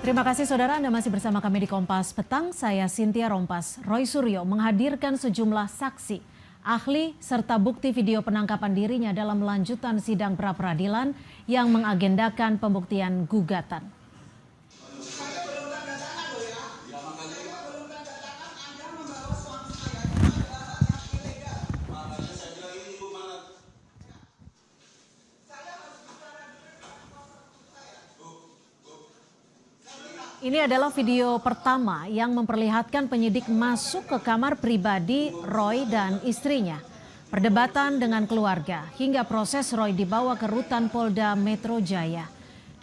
Terima kasih saudara, Anda masih bersama kami di Kompas Petang. Saya Cynthia Rompas. Roy Suryo menghadirkan sejumlah saksi, ahli, serta bukti video penangkapan dirinya dalam lanjutan sidang pra-peradilan yang mengagendakan pembuktian gugatan. Ini adalah video pertama yang memperlihatkan penyidik masuk ke kamar pribadi Roy dan istrinya. Perdebatan dengan keluarga hingga proses Roy dibawa ke rutan Polda Metro Jaya.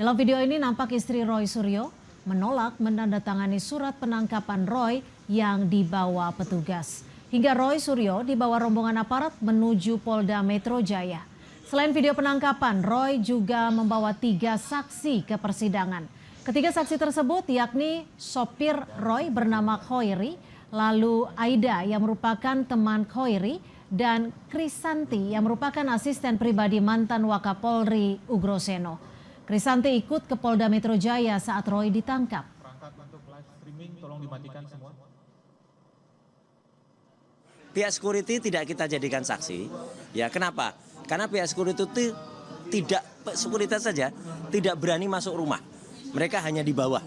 Dalam video ini nampak istri Roy Suryo menolak menandatangani surat penangkapan Roy yang dibawa petugas. Hingga Roy Suryo dibawa rombongan aparat menuju Polda Metro Jaya. Selain video penangkapan, Roy juga membawa 3 saksi ke persidangan. Ketiga saksi tersebut yakni sopir Roy bernama Khoiri, lalu Aida yang merupakan teman Khoiri, dan Krisanti yang merupakan asisten pribadi mantan Wakapolri Ugroseno. Krisanti ikut ke Polda Metro Jaya saat Roy ditangkap. Perangkat untuk live streaming tolong dimatikan semua. Pihak security tidak kita jadikan saksi. Ya, kenapa? Karena pihak security itu tidak sekuritas saja tidak berani masuk rumah. Mereka hanya di bawah,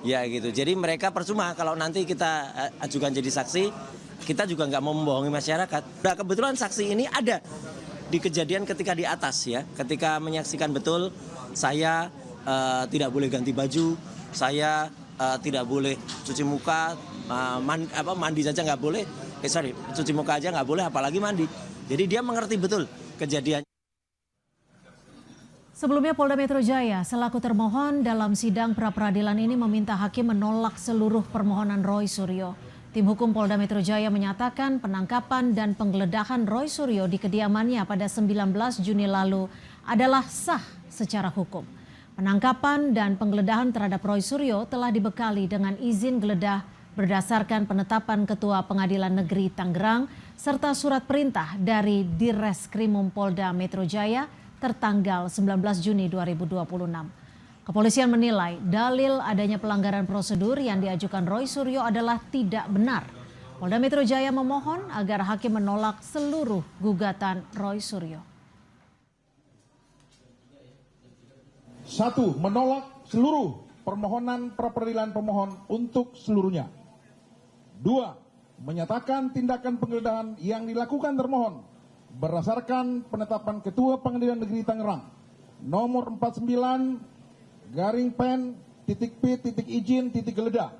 ya gitu. Jadi mereka percuma kalau nanti kita ajukan jadi saksi, kita juga nggak mau membohongi masyarakat. Nah kebetulan saksi ini ada di kejadian ketika di atas ya, ketika menyaksikan betul saya tidak boleh ganti baju, saya tidak boleh cuci muka, mandi saja nggak boleh, cuci muka aja nggak boleh, apalagi mandi. Jadi dia mengerti betul kejadian. Sebelumnya Polda Metro Jaya selaku termohon dalam sidang pra-peradilan ini meminta hakim menolak seluruh permohonan Roy Suryo. Tim hukum Polda Metro Jaya menyatakan penangkapan dan penggeledahan Roy Suryo di kediamannya pada 19 Juni lalu adalah sah secara hukum. Penangkapan dan penggeledahan terhadap Roy Suryo telah dibekali dengan izin geledah berdasarkan penetapan Ketua Pengadilan Negeri Tangerang serta surat perintah dari Dirreskrimum Polda Metro Jaya tertanggal 19 Juni 2026. Kepolisian menilai dalil adanya pelanggaran prosedur yang diajukan Roy Suryo adalah tidak benar. Polda Metro Jaya memohon agar hakim menolak seluruh gugatan Roy Suryo. 1. Menolak seluruh permohonan pra-peradilan pemohon untuk seluruhnya. 2. Menyatakan tindakan penggeledahan yang dilakukan termohon berdasarkan penetapan Ketua Pengadilan Negeri Tangerang nomor 49/pen.p.izin.geledah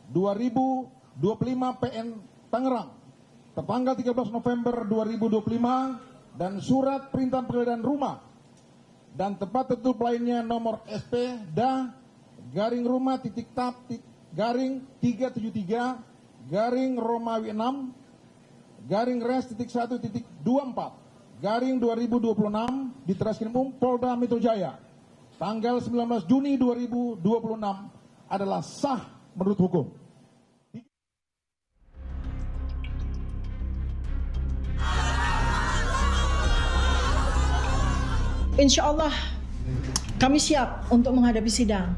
2025 PN Tangerang tertanggal 13 November 2025 dan surat perintah penggeledahan rumah dan tempat tertutup lainnya nomor SP-Romawi 6/Res.1.24/2026 di Treskrimum Polda Metro Jaya tanggal 19 Juni 2026 adalah sah menurut hukum. Insya Allah kami siap untuk menghadapi sidang.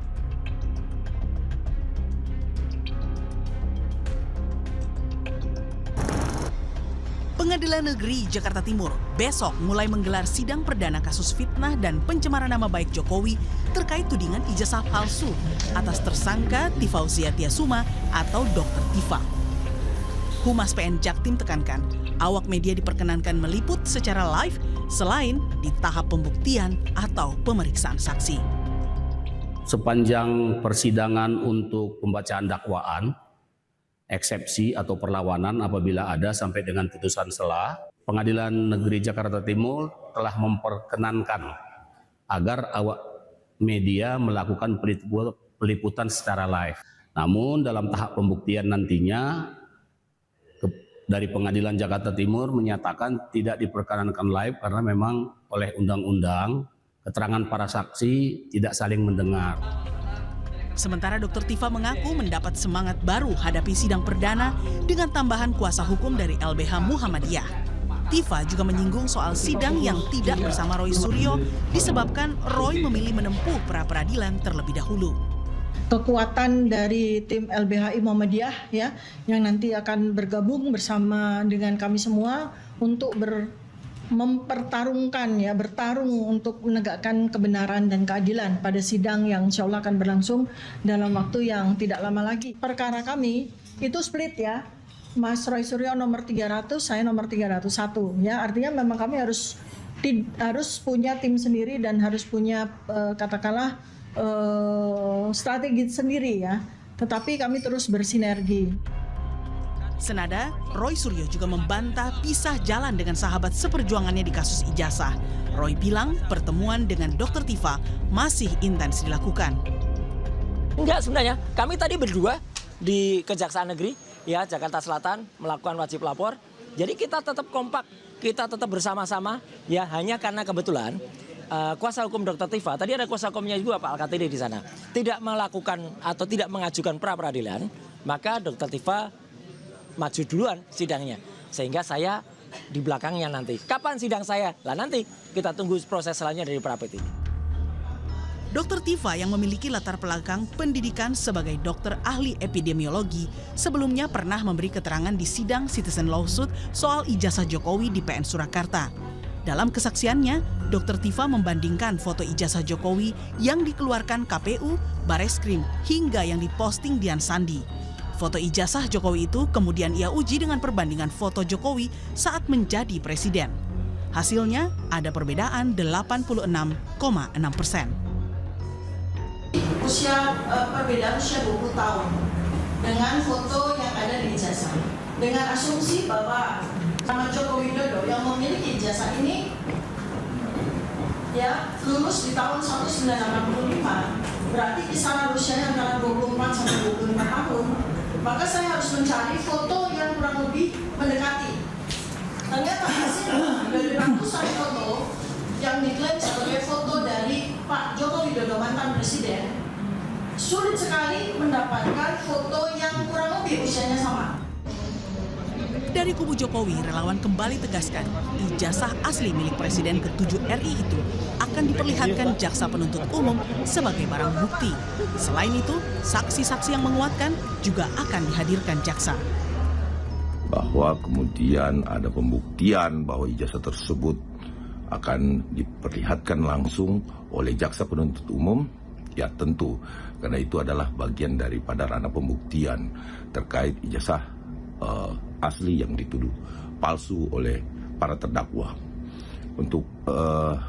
Pengadilan Negeri Jakarta Timur besok mulai menggelar sidang perdana kasus fitnah dan pencemaran nama baik Jokowi terkait tudingan ijazah palsu atas tersangka Tifausia Tiasuma atau Dr. Tifa. Humas PN Jaktim tekankan, awak media diperkenankan meliput secara live selain di tahap pembuktian atau pemeriksaan saksi. Sepanjang persidangan untuk pembacaan dakwaan, eksepsi atau perlawanan apabila ada sampai dengan putusan selah, Pengadilan Negeri Jakarta Timur telah memperkenankan agar awak media melakukan peliputan secara live. Namun dalam tahap pembuktian nantinya dari Pengadilan Jakarta Timur menyatakan tidak diperkenankan live karena memang oleh undang-undang keterangan para saksi tidak saling mendengar. Sementara Dr. Tifa mengaku mendapat semangat baru hadapi sidang perdana dengan tambahan kuasa hukum dari LBH Muhammadiyah. Tifa juga menyinggung soal sidang yang tidak bersama Roy Suryo disebabkan Roy memilih menempuh pra-peradilan terlebih dahulu. kekuatan dari tim LBHI Muhammadiyah ya, yang nanti akan bergabung bersama dengan kami semua untuk mempertarungkan ya, bertarung untuk menegakkan kebenaran dan keadilan pada sidang yang insya Allah akan berlangsung dalam waktu yang tidak lama lagi. Perkara kami itu split ya, Mas Roy Suryo nomor 300, saya nomor 301 ya, artinya memang kami harus punya tim sendiri dan harus punya katakanlah strategi sendiri ya, tetapi kami terus bersinergi. Senada, Roy Suryo juga membantah pisah jalan dengan sahabat seperjuangannya di kasus ijazah. Roy bilang pertemuan dengan Dr. Tifa masih intens dilakukan. Enggak, sebenarnya kami tadi berdua di Kejaksaan Negeri ya Jakarta Selatan melakukan wajib lapor. Jadi kita tetap kompak, kita tetap bersama-sama ya, hanya karena kebetulan kuasa hukum Dr. Tifa, tadi ada kuasa hukumnya juga Pak Al-Katiri di sana, tidak melakukan atau tidak mengajukan pra peradilan, maka Dr. Tifa maju duluan sidangnya, sehingga saya di belakangnya nanti. Kapan sidang saya? Lah nanti kita tunggu proses selanjutnya dari Prapet ini. Dr. Tifa yang memiliki latar belakang pendidikan sebagai dokter ahli epidemiologi sebelumnya pernah memberi keterangan di sidang Citizen Lawsuit soal ijazah Jokowi di PN Surakarta. Dalam kesaksiannya, Dr. Tifa membandingkan foto ijazah Jokowi yang dikeluarkan KPU, Bareskrim, hingga yang diposting Dian Sandi. Foto ijazah Jokowi itu kemudian ia uji dengan perbandingan foto Jokowi saat menjadi presiden. Hasilnya ada perbedaan 86,6%. Perbedaan usia 20 tahun dengan foto yang ada di ijazah. Dengan asumsi bahwa nama Joko Widodo yang memiliki ijazah ini ya lulus di tahun 1985, berarti kisaran usianya antara 24 sampai 25 tahun. Maka saya harus mencari foto yang kurang lebih mendekati. Ternyata hasilnya dari ratusan foto yang diklaim sebagai foto dari Pak Joko Widodo mantan presiden, sulit sekali mendapatkan foto yang kurang lebih usianya sama. Dari kubu Jokowi, relawan kembali tegaskan ijazah asli milik Presiden ke-7 RI itu akan diperlihatkan jaksa penuntut umum sebagai barang bukti. Selain itu, saksi-saksi yang menguatkan juga akan dihadirkan jaksa. Bahwa kemudian ada pembuktian bahwa ijazah tersebut akan diperlihatkan langsung oleh jaksa penuntut umum, ya tentu, karena itu adalah bagian daripada ranah pembuktian terkait ijazah asli yang dituduh palsu oleh para terdakwa. Untuk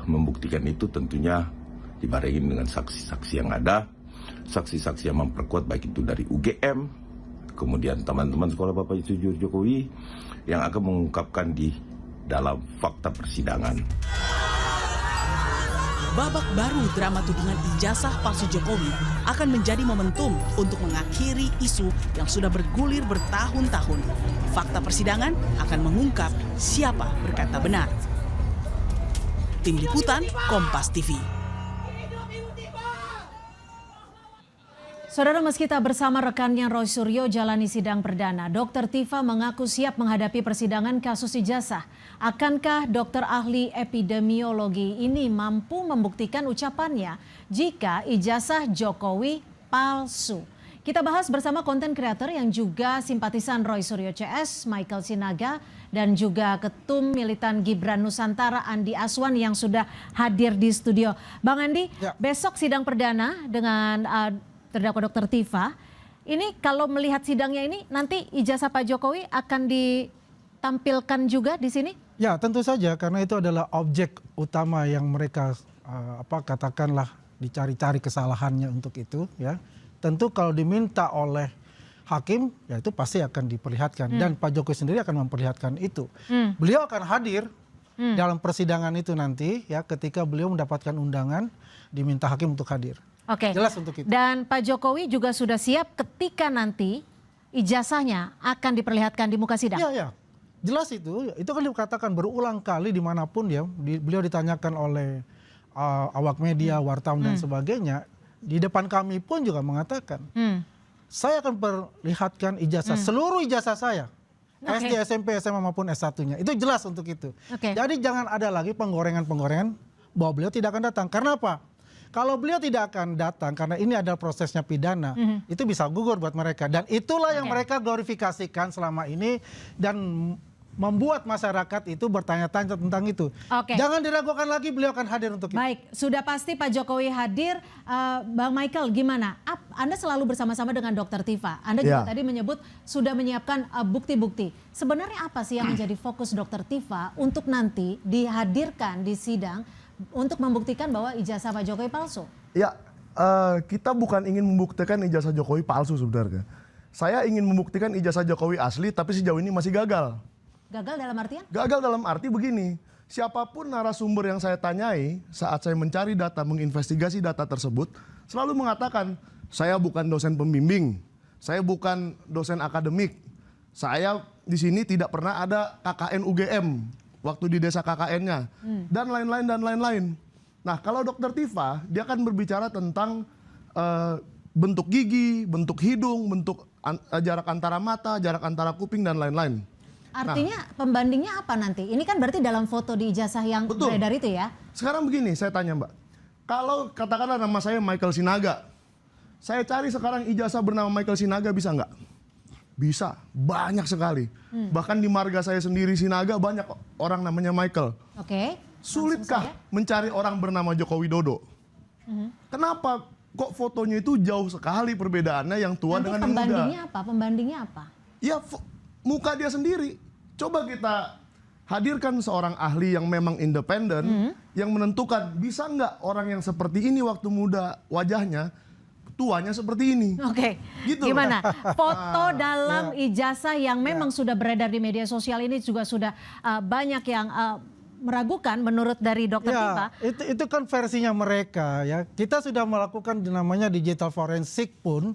membuktikan itu tentunya dibarengi dengan saksi-saksi yang ada, saksi-saksi yang memperkuat baik itu dari UGM, kemudian teman-teman sekolah Bapak Ibu Jokowi yang akan mengungkapkan di dalam fakta persidangan. Babak baru drama tudingan ijazah palsu Jokowi akan menjadi momentum untuk mengakhiri isu yang sudah bergulir bertahun-tahun. Fakta persidangan akan mengungkap siapa berkata benar. Tim Liputan, Kompas TV. Saudara, meski tak bersama rekannya Roy Suryo jalani sidang perdana, Dr. Tifa mengaku siap menghadapi persidangan kasus ijazah. Akankah dokter ahli epidemiologi ini mampu membuktikan ucapannya jika ijazah Jokowi palsu? Kita bahas bersama konten kreator yang juga simpatisan Roy Suryo CS, Michael Sinaga, dan juga ketum militan Gibran Nusantara Andi Aswan yang sudah hadir di studio. Bang Andi, besok sidang perdana dengan terdakwa Dr. Tifa. Ini kalau melihat sidangnya ini nanti ijazah Pak Jokowi akan ditampilkan juga di sini? Ya, tentu saja karena itu adalah objek utama yang mereka katakanlah dicari-cari kesalahannya untuk itu ya. Tentu kalau diminta oleh hakim ya itu pasti akan diperlihatkan dan Pak Jokowi sendiri akan memperlihatkan itu. Beliau akan hadir dalam persidangan itu nanti ya ketika beliau mendapatkan undangan diminta hakim untuk hadir. Oke. Jelas untuk itu. Dan Pak Jokowi juga sudah siap ketika nanti ijazahnya akan diperlihatkan di muka sidang. Iya, jelas itu kan dikatakan berulang kali dimanapun ya, beliau ditanyakan oleh awak media, wartawan dan sebagainya. Di depan kami pun juga mengatakan, saya akan perlihatkan ijazah, seluruh ijazah saya. SD, SMP, SMA maupun S1-nya. Itu jelas untuk itu. Jadi jangan ada lagi penggorengan-penggorengan bahwa beliau tidak akan datang. Karena apa? Kalau beliau tidak akan datang karena ini adalah prosesnya pidana, itu bisa gugur buat mereka. Dan itulah yang mereka glorifikasikan selama ini dan membuat masyarakat itu bertanya-tanya tentang itu. Jangan diragukan lagi, beliau akan hadir untuk itu. Baik, sudah pasti Pak Jokowi hadir. Bang Michael, gimana? Anda selalu bersama-sama dengan Dr. Tifa. Anda juga tadi menyebut sudah menyiapkan bukti-bukti. Sebenarnya apa sih yang menjadi fokus Dr. Tifa untuk nanti dihadirkan di sidang untuk membuktikan bahwa ijazah Pak Jokowi palsu? Ya, kita bukan ingin membuktikan ijazah Jokowi palsu sebenarnya. Saya ingin membuktikan ijazah Jokowi asli, tapi sejauh ini masih gagal. Gagal dalam artian? Gagal dalam arti begini, siapapun narasumber yang saya tanyai saat saya mencari data, menginvestigasi data tersebut, selalu mengatakan, saya bukan dosen pembimbing, saya bukan dosen akademik, saya di sini tidak pernah ada KKN UGM waktu di desa KKN-nya, dan lain-lain dan lain-lain. Nah, kalau Dr. Tifa, dia akan berbicara tentang bentuk gigi, bentuk hidung, bentuk jarak antara mata, jarak antara kuping, dan lain-lain. Artinya pembandingnya apa nanti? Ini kan berarti dalam foto di ijazah yang beredar itu ya? Sekarang begini, saya tanya Mbak. Kalau katakanlah nama saya Michael Sinaga, saya cari sekarang ijazah bernama Michael Sinaga, bisa nggak? Bisa, banyak sekali. Bahkan di marga saya sendiri Sinaga banyak orang namanya Michael. Sulitkah mencari orang bernama Joko Widodo? Kenapa kok fotonya itu jauh sekali perbedaannya yang tua nanti dengan yang muda? Pembandingnya apa? Pembandingnya apa? Ya muka dia sendiri. Coba kita hadirkan seorang ahli yang memang independen, yang menentukan bisa nggak orang yang seperti ini waktu muda wajahnya, tuanya seperti ini. Gitu. Gimana? Foto dalam ijazah yang memang sudah beredar di media sosial ini juga sudah banyak yang meragukan menurut dari Dr. Tifa. Itu kan versinya mereka ya. Kita sudah melakukan namanya digital forensik pun.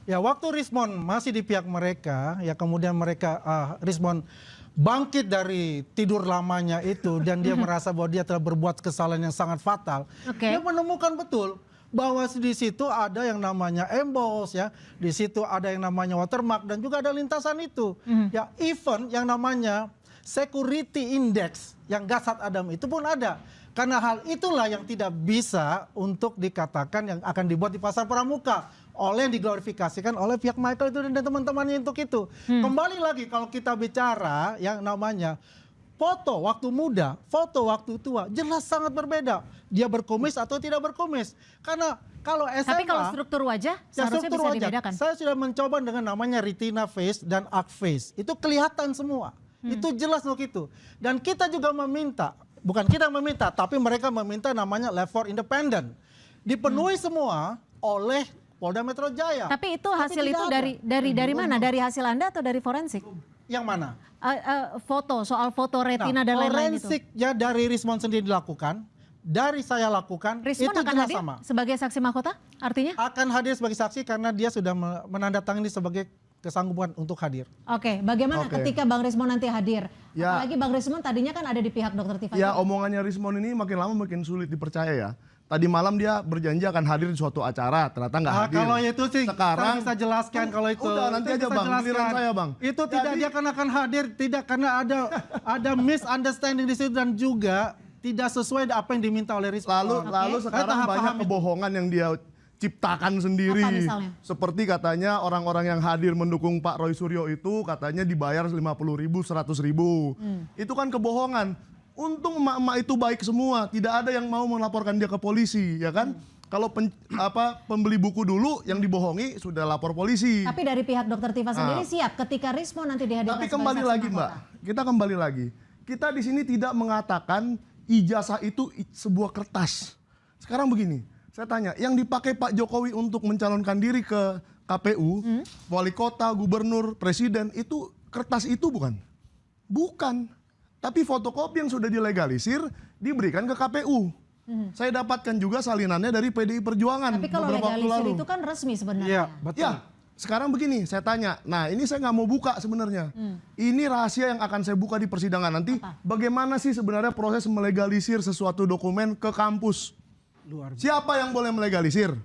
Ya waktu Rismon masih di pihak mereka, ya kemudian mereka Rismon bangkit dari tidur lamanya itu dan dia merasa bahwa dia telah berbuat kesalahan yang sangat fatal. Dia menemukan betul bahwa di situ ada yang namanya emboss ya, di situ ada yang namanya watermark dan juga ada lintasan itu. Ya even yang namanya security index yang Gasat Adam itu pun ada. Karena hal itulah yang tidak bisa untuk dikatakan yang akan dibuat di pasar pramuka oleh yang diglorifikasikan oleh pihak Michael itu dan teman-temannya untuk itu. Kembali lagi kalau kita bicara yang namanya foto waktu muda, foto waktu tua, jelas sangat berbeda. Dia berkumis atau tidak berkumis. Karena kalau SMA... Tapi kalau struktur wajah seharusnya bisa dibedakan. Saya sudah mencoba dengan namanya retina face dan arc face. Itu kelihatan semua. Itu jelas untuk itu. Dan kita juga meminta, bukan kita meminta, tapi mereka meminta namanya lab for independent. Dipenuhi semua oleh Polda Metro Jaya. Tapi itu hasil itu dari mana? Dari hasil Anda atau dari forensik? Yang mana? Foto, soal foto retina dan lain-lain itu. Forensik ya dari Rismon sendiri dilakukan, dari saya lakukan, Rismon itu akan jelas hadir sama. sebagai saksi mahkota artinya? Akan hadir sebagai saksi karena dia sudah menandatangani sebagai kesanggupan untuk hadir. Bagaimana ketika Bang Rismon nanti hadir? Apalagi Bang Rismon tadinya kan ada di pihak Dr. Tifa. Ya omongannya Rismon ini makin lama makin sulit dipercaya ya. Tadi malam dia berjanji akan hadir di suatu acara, ternyata nggak hadir. Kalau itu sih sekarang saya bisa jelaskan kalau itu. Udah nanti aja Bang, giliran saya Bang. Itu tidak dia akan hadir, tidak karena ada misunderstanding di situ dan juga tidak sesuai apa yang diminta oleh Rismon. Lalu sekarang banyak kebohongan yang dia ciptakan sendiri. Apa misalnya? Seperti katanya orang-orang yang hadir mendukung Pak Roy Suryo itu katanya dibayar 50.000, 100.000. Itu kan kebohongan. Untung emak-emak itu baik semua, tidak ada yang mau melaporkan dia ke polisi, ya kan? Kalau pembeli buku dulu yang dibohongi sudah lapor polisi. Tapi dari pihak Dr. Tifa sendiri siap ketika Rismon nanti dihadirkan. Tapi kembali lagi Mbak, kita kembali lagi. Kita di sini tidak mengatakan ijazah itu sebuah kertas. Sekarang begini, saya tanya, yang dipakai Pak Jokowi untuk mencalonkan diri ke KPU, wali kota, gubernur, presiden, itu kertas itu bukan? Bukan. Tapi fotokopi yang sudah dilegalisir diberikan ke KPU. Saya dapatkan juga salinannya dari PDI Perjuangan. Tapi kalau legalisir itu kan resmi sebenarnya. Ya, sekarang begini, saya tanya. Nah, ini saya nggak mau buka sebenarnya. Ini rahasia yang akan saya buka di persidangan nanti. Bagaimana sih sebenarnya proses melegalisir sesuatu dokumen ke kampus? Siapa yang boleh melegalisir?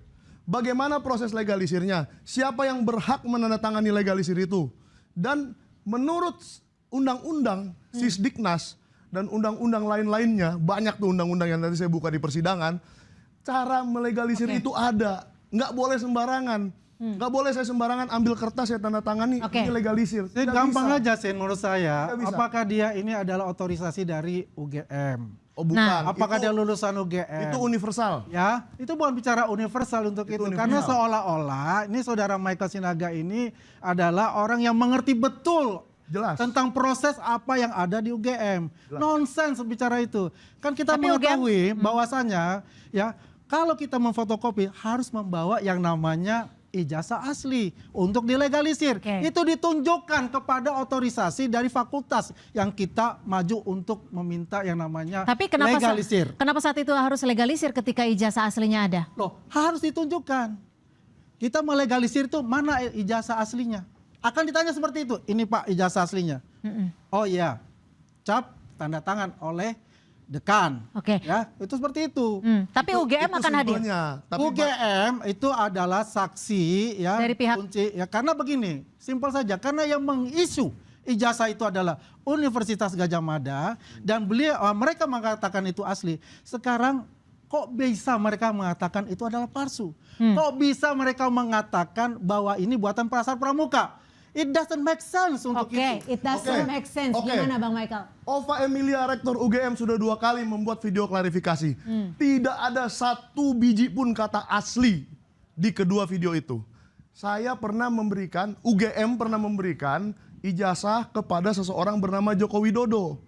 Bagaimana proses legalisirnya? Siapa yang berhak menandatangani legalisir itu? Dan menurut undang-undang Sisdiknas dan undang-undang lain-lainnya, banyak tuh undang-undang yang nanti saya buka di persidangan, cara melegalisir itu ada. Nggak boleh sembarangan. Nggak boleh saya sembarangan ambil kertas saya tanda tangani, ini legalisir. Gampang aja sih menurut saya. Apakah dia ini adalah otorisasi dari UGM? Oh bukan. Apakah dia lulusan UGM? Itu universal. Ya, itu bukan bicara universal untuk itu. Karena seolah-olah ini saudara Michael Sinaga ini adalah orang yang mengerti betul Jelas. tentang proses apa yang ada di UGM. Nonsens bicara itu. Kan kita mengetahui bahwasanya ya kalau kita memfotokopi harus membawa yang namanya ijazah asli untuk dilegalisir. Itu ditunjukkan kepada otorisasi dari fakultas yang kita maju untuk meminta yang namanya Tapi legalisir. kenapa saat itu harus legalisir ketika ijazah aslinya ada? Loh, harus ditunjukkan. Kita melegalisir itu mana ijazah aslinya? Akan ditanya seperti itu. Ini Pak ijazah aslinya. Oh iya, cap tanda tangan oleh dekan. Ya, itu seperti itu. Tapi UGM akan hadir. UGM itu adalah saksi ya dari pihak kunci ya, karena begini, simpel saja, karena yang mengisu ijazah itu adalah Universitas Gadjah Mada dan mereka mengatakan itu asli. Sekarang kok bisa mereka mengatakan itu adalah palsu? Kok bisa mereka mengatakan bahwa ini buatan Prasar Pramuka? It doesn't make sense untuk itu. It doesn't make sense. Gimana Bang Michael? Ova Emilia, Rektor UGM sudah 2 kali membuat video klarifikasi. Tidak ada 1 biji pun kata asli di kedua video itu. Saya pernah memberikan, UGM pernah memberikan ijazah kepada seseorang bernama Joko Widodo.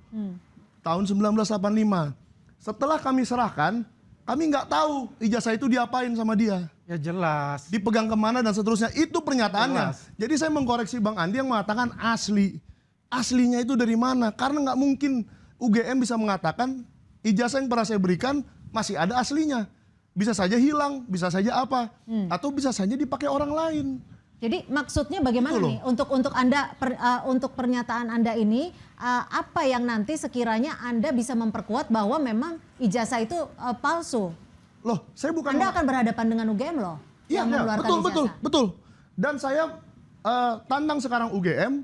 Tahun 1985. Setelah kami serahkan, kami nggak tahu ijazah itu diapain sama dia. Ya jelas. Dipegang kemana dan seterusnya. Itu pernyataannya. Jadi saya mengkoreksi Bang Andi yang mengatakan asli. Aslinya itu dari mana? Karena nggak mungkin UGM bisa mengatakan ijazah yang pernah saya berikan masih ada aslinya. Bisa saja hilang, bisa saja apa. Atau bisa saja dipakai orang lain. Jadi maksudnya bagaimana nih untuk Anda untuk pernyataan Anda ini apa yang nanti sekiranya Anda bisa memperkuat bahwa memang ijazah itu palsu? Loh, saya bukan Anda akan berhadapan dengan UGM loh. Iya, betul. Dan saya tantang sekarang UGM,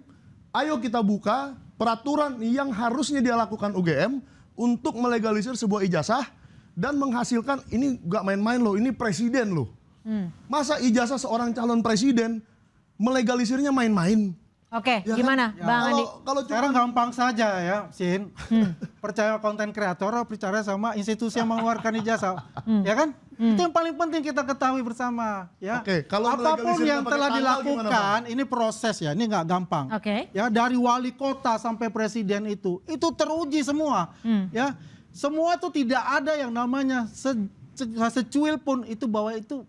ayo kita buka peraturan yang harusnya dia lakukan UGM untuk melegalisir sebuah ijazah dan menghasilkan, ini gak main-main loh, ini presiden loh. Masa ijazah seorang calon presiden melegalisirnya main-main? Oke, Ya gimana kan? Bang Andi? Kalau sekarang gampang saja ya, Sin. Percaya konten kreator, percaya sama institusi yang mengeluarkan ijazah, ya kan? Itu yang paling penting kita ketahui bersama, ya. Kalau apapun yang telah dilakukan, gimana, ini proses ya, ini nggak gampang. Ya dari wali kota sampai presiden itu teruji semua, ya. Semua itu tidak ada yang namanya secuil pun itu bahwa itu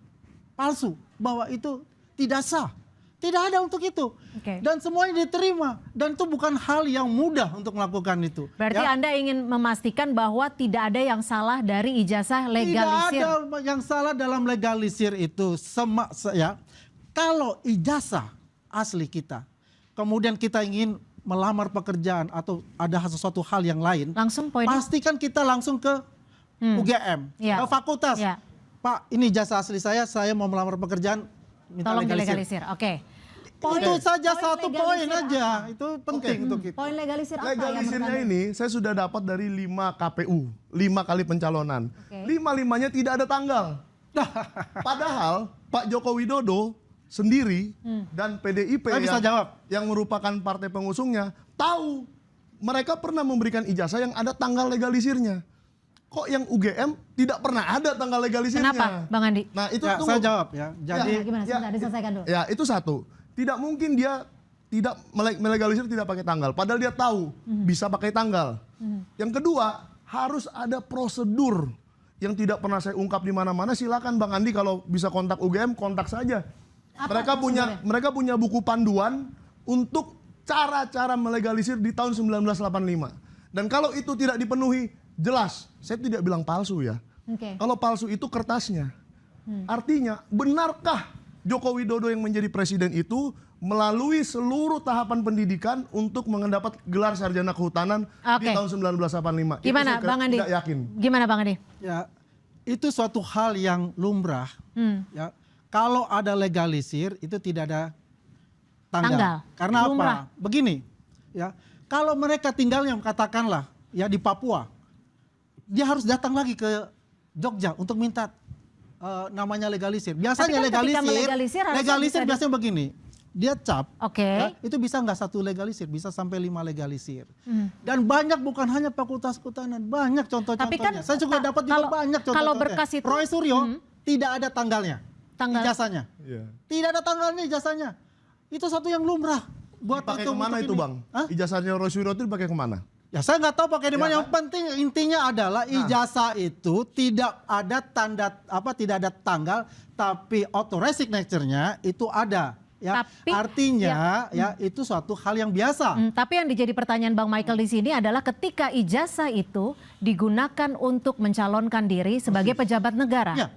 palsu, bahwa itu tidak sah. Tidak ada untuk itu. Dan semuanya diterima. Dan itu bukan hal yang mudah untuk melakukan itu. Berarti Anda ingin memastikan bahwa tidak ada yang salah dari ijazah legalisir. Tidak ada yang salah dalam legalisir itu. Kalau ijazah asli kita, kemudian kita ingin melamar pekerjaan atau ada sesuatu hal yang lain, pastikan kita langsung ke UGM, ke fakultas. Pak, ini ijazah asli saya mau melamar pekerjaan, minta tolong legalisir. Itu saja satu poin aja, itu penting untuk kita. Poin legalisir apa? Legalisirnya ini saya sudah dapat dari 5 KPU, 5 kali pencalonan. 5-5-nya tidak ada tanggal. Padahal Pak Joko Widodo sendiri dan PDIP yang merupakan partai pengusungnya tahu mereka pernah memberikan ijazah yang ada tanggal legalisirnya. Kok yang UGM tidak pernah ada tanggal legalisirnya? Kenapa, Bang Andi? Nah itu saya jawab ya. Jadi gimana? Sebentar, diselesaikan dulu. Ya itu satu. Tidak mungkin dia tidak melegalisir tidak pakai tanggal. Padahal dia tahu bisa pakai tanggal. Yang kedua, harus ada prosedur yang tidak pernah saya ungkap di mana-mana. Silakan Bang Andi kalau bisa kontak UGM, kontak saja. Mereka punya buku panduan untuk cara-cara melegalisir di tahun 1985. Dan kalau itu tidak dipenuhi, jelas, saya tidak bilang palsu ya. Kalau palsu itu kertasnya. Artinya, benarkah Joko Widodo yang menjadi presiden itu melalui seluruh tahapan pendidikan untuk mendapat gelar sarjana kehutanan di tahun 1985? Gimana Bang Andi? Tidak yakin. Gimana Bang Andi? Ya, itu suatu hal yang lumrah. Ya, kalau ada legalisir itu tidak ada tanggal. Karena lumrah. Apa? Begini, ya, kalau mereka tinggalnya katakanlah ya di Papua, dia harus datang lagi ke Jogja untuk minta namanya legalisir. Biasanya Tapi kan ketika legalisir melegalisir harusnya bisa biasanya begini. Dia cap, Oke. ya, itu bisa nggak 1 legalisir, bisa sampai 5 legalisir. Dan banyak, bukan hanya Fakultas Kehutanan, banyak Tapi kan contoh-contohnya. Saya juga dapat juga banyak contoh-contohnya. kalau berkas itu- Roy Suryo tidak ada tanggalnya, ijazahnya. Tidak ada tanggalnya ijazahnya. Itu satu yang lumrah. Buat Dipakai untuk kemana itu ini. Bang? Hah? Ijazahnya Roy Suryo itu dipakai kemana? Ya saya nggak tahu pakai di mana. Ya, Yang penting intinya adalah ijazah itu tidak ada tidak ada tanggal, tapi authorized signature-nya itu ada. Ya, Tapi, artinya ya itu suatu hal yang biasa. Tapi yang dijadi pertanyaan Bang Michael di sini adalah ketika ijazah itu digunakan untuk mencalonkan diri sebagai pejabat negara. Ya.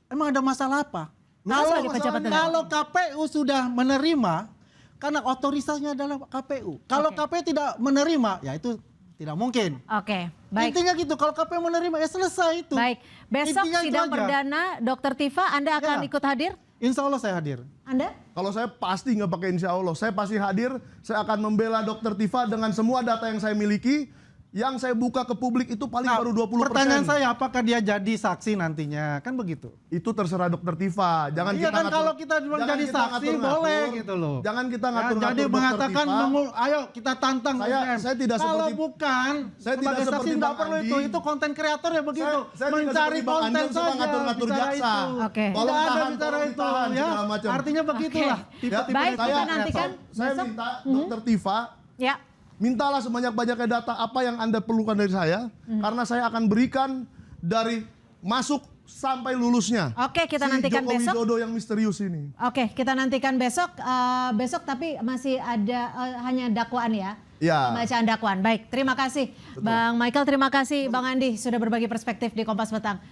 Emang ada masalah apa? Sebagai pejabat negara. Kalau KPU sudah menerima, karena otoritasnya adalah KPU. Kalau Oke. KPU tidak menerima, ya itu tidak mungkin. Oke, baik. Intinya gitu, kalau KPU menerima ya selesai itu. Baik, besok Intinya itu sidang aja. perdana Dr. Tifa, Anda akan Ya. ikut hadir? Insya Allah saya hadir. Anda? Kalau saya pasti nggak pakai insya Allah. Saya pasti hadir, saya akan membela Dr. Tifa dengan semua data yang saya miliki. Yang saya buka ke publik itu paling baru 20%. Pertanyaan saya, apakah dia jadi saksi nantinya? Kan begitu. Itu terserah Dr. Tifa. Jangan Iya kita kan ngatur- kalau kita bilang jangan jadi kita saksi ngatur-ngatur. boleh gitu loh. Jangan kita Ya, ngatur-ngatur jadi Dr. mengatakan, Tifa. ayo kita tantang. Saya tidak Kalau seperti- bukan, saya tidak sebagai saksi seperti nggak Bang perlu Andi. itu konten kreator ya begitu. Saya tidak Mencari seperti Bang Andi konten yang suka saja. ngatur-ngatur bicara jaksa. itu. Oke. Tidak Tolong ada tahan, bicara tolong itu ditahan, ya. segala macam. Artinya begitulah. Tipe-tipe Baik, kita konten nantikan. kreator. Saya Besok. minta Dr. Tifa Ya. mintalah sebanyak-banyaknya data apa yang Anda perlukan dari saya, karena saya akan berikan dari masuk sampai lulusnya. Oke, kita Si nantikan Joko besok. Widodo yang misterius ini. Oke, kita nantikan besok. Besok tapi masih ada hanya dakwaan ya? Ya. Pembacaan dakwaan. Baik, terima kasih Bang Michael, terima kasih Bang Andi sudah berbagi perspektif di Kompas Petang.